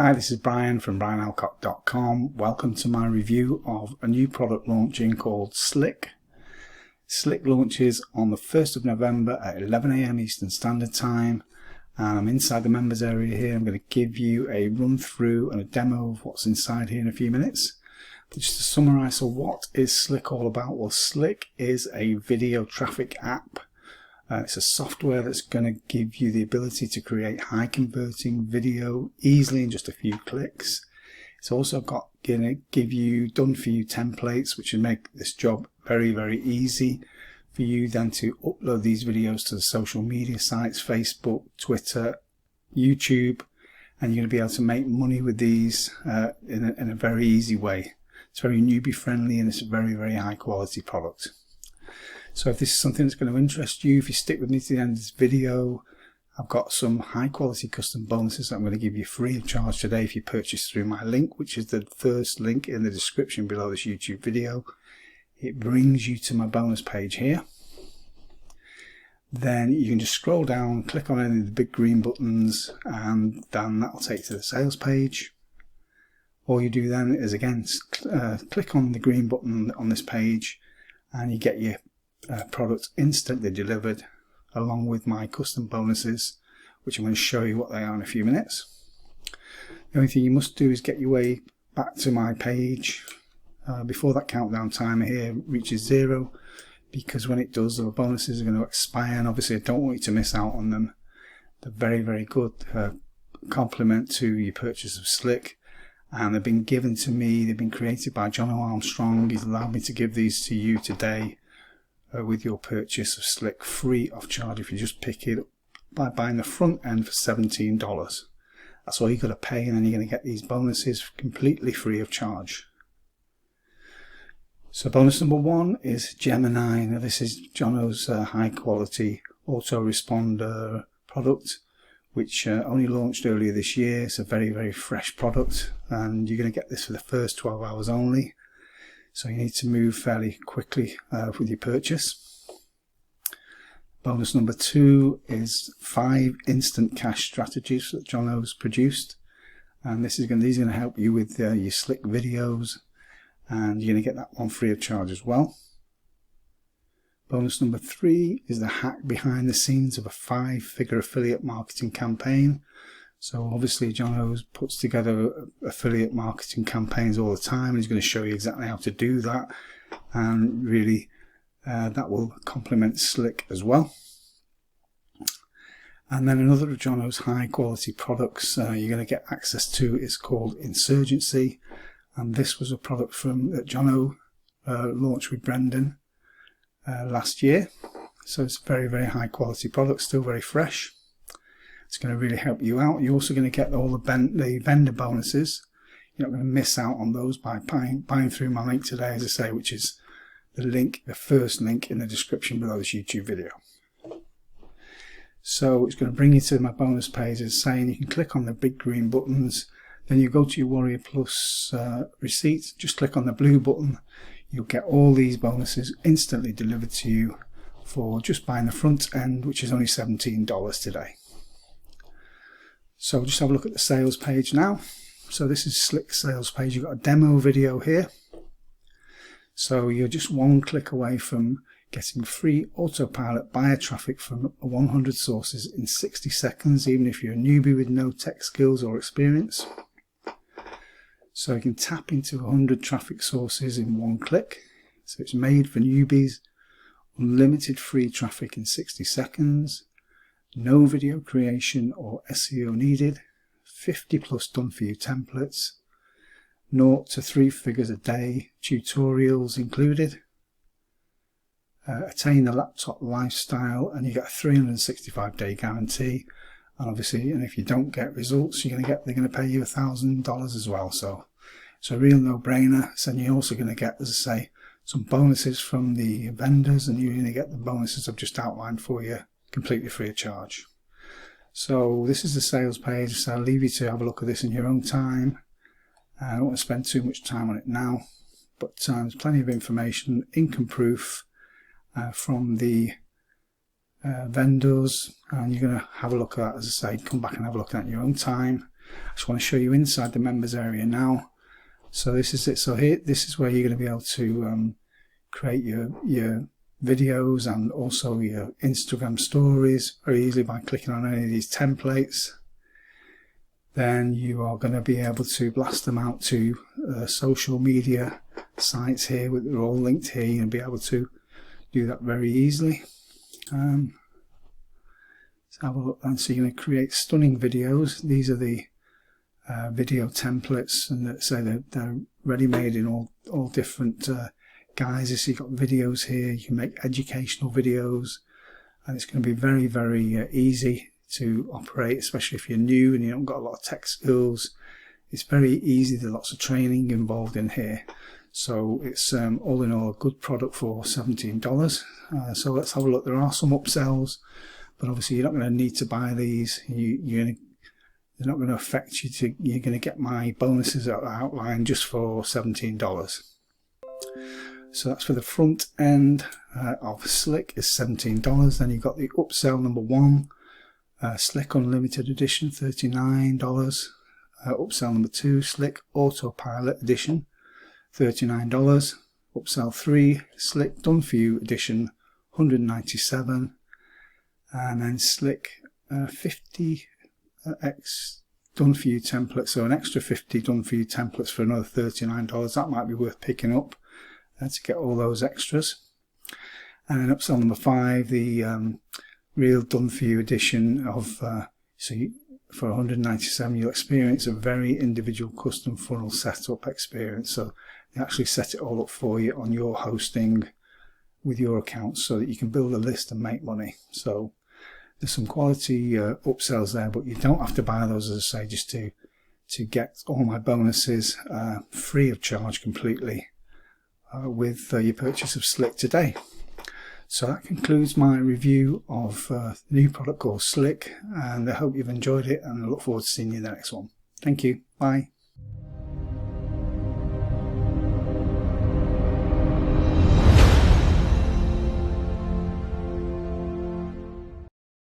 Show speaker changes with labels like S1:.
S1: Hi, this is Brian from brianalcott.com. Welcome to my review of a new product launching called Slick. Slick launches on the 1st of November at 11 AM Eastern Standard Time. And I'm inside the members area here. I'm going to give you a run through and a demo of what's inside here in a few minutes. But just to summarize, so what is Slick all about? Well, Slick is a video traffic app. It's a software that's going to give you the ability to create high converting video easily in just a few clicks. It's also going to give you done for you templates, which will make this job very easy for you then to upload these videos to the social media sites, Facebook, Twitter, YouTube, and you're going to be able to make money with these in a very easy way. It's very newbie friendly and it's a very high quality product. So if this is something that's going to interest you, if you stick with me to the end of this video, I've got some high quality custom bonuses that I'm going to give you free of charge today if you purchase through my link, which is the first link in the description below this YouTube video. It brings you to my bonus page here. Then you can just scroll down, click on any of the big green buttons, and then that'll take you to the sales page. All you do then is again click on the green button on this page and you get your product instantly delivered along with my custom bonuses, which I'm going to show you what they are in a few minutes. The only thing you must do is get your way back to my page before that countdown timer here reaches 0, because when it does, the bonuses are going to expire, and obviously I don't want you to miss out on them. They're very good compliment to your purchase of Slick, and they've been given to me. They've been created by John Armstrong. He's allowed me to give these to you today with your purchase of Slick free of charge if you just pick it up by buying the front end for $17. That's all you've got to pay, and then you're going to get these bonuses completely free of charge. So bonus number 1 is Gemini. Now this is Jono's high quality autoresponder product, which only launched earlier this year. It's a very fresh product, and you're going to get this for the first 12 hours only. So you need to move fairly quickly with your purchase. Bonus number 2 is 5 instant cash strategies that Jono's produced, and these are going to help you with your Slick videos, and you're going to get that one free of charge as well. Bonus number 3 is the hack behind the scenes of a 5-figure affiliate marketing campaign. So obviously Jono puts together affiliate marketing campaigns all the time, and he's going to show you exactly how to do that, and really that will complement Slick as well. And then another of Jono's high quality products you're going to get access to is called Insurgency, and this was a product that Jono launched with Brendan last year. So it's a very high quality product, still very fresh. It's going to really help you out. You're also going to get all the vendor bonuses. You're not going to miss out on those by buying through my link today, as I say, which is the first link in the description below this YouTube video. So it's going to bring you to my bonus page, as saying you can click on the big green buttons, then you go to your Warrior Plus receipt, just click on the blue button. You'll get all these bonuses instantly delivered to you for just buying the front end, which is only $17 today. So just have a look at the sales page now. So this is Slick sales page. You've got a demo video here. So you're just one click away from getting free autopilot buyer traffic from 100 sources in 60 seconds, even if you're a newbie with no tech skills or experience. So you can tap into 100 traffic sources in one click. So it's made for newbies. Unlimited free traffic in 60 seconds. No video creation or SEO needed. 50+ done for you templates. 0 to 3 figures a day. Tutorials included. Attain the laptop lifestyle, and you get a 365-day guarantee. And obviously, and if you don't get results, they're going to pay you $1,000 as well. So it's a real no-brainer. So you're also going to get, as I say, some bonuses from the vendors, and you're going to get the bonuses I've just outlined for you completely free of charge. So this is the sales page, so I'll leave you to have a look at this in your own time. I don't want to spend too much time on it now, but there's plenty of information, income proof from the vendors, and you're going to have a look at that, as I say, come back and have a look at it in your own time. I just want to show you inside the members area now. So this is it. So here, this is where you're going to be able to create your videos and also your Instagram stories very easily by clicking on any of these templates. Then you are going to be able to blast them out to social media sites here. They're all linked here. You'll be able to do that very easily. Let's have a look. And so you're going to create stunning videos. These are the video templates, and that say they're ready-made in all different guises. So you've got videos here. You can make educational videos, and it's going to be very, very easy to operate, especially if you're new and you haven't got a lot of tech skills. It's very easy. There's lots of training involved in here. So it's all in all a good product for $17. So let's have a look. There are some upsells, but obviously you're not going to need to buy these. They're not going to affect you. You're going to get my bonuses that are outlined just for $17. So that's for the front end of Slick is $17. Then you've got the upsell number 1. Slick Unlimited Edition, $39. Upsell number 2, Slick Autopilot Edition, $39. Upsell 3, Slick Done For You Edition, $197. And then Slick 50x Done For You templates, so an extra 50 Done For You templates for another $39. That might be worth picking up to get all those extras. And then upsell number 5, the Real Done For You edition of for $197 you'll experience a very individual custom funnel setup experience. So they actually set it all up for you on your hosting with your account so that you can build a list and make money. So there's some quality upsells there, but you don't have to buy those, as I say, just to get all my bonuses free of charge completely with your purchase of Slick today. So that concludes my review of the new product called Slick, and I hope you've enjoyed it, and I look forward to seeing you in the next one. Thank you. Bye.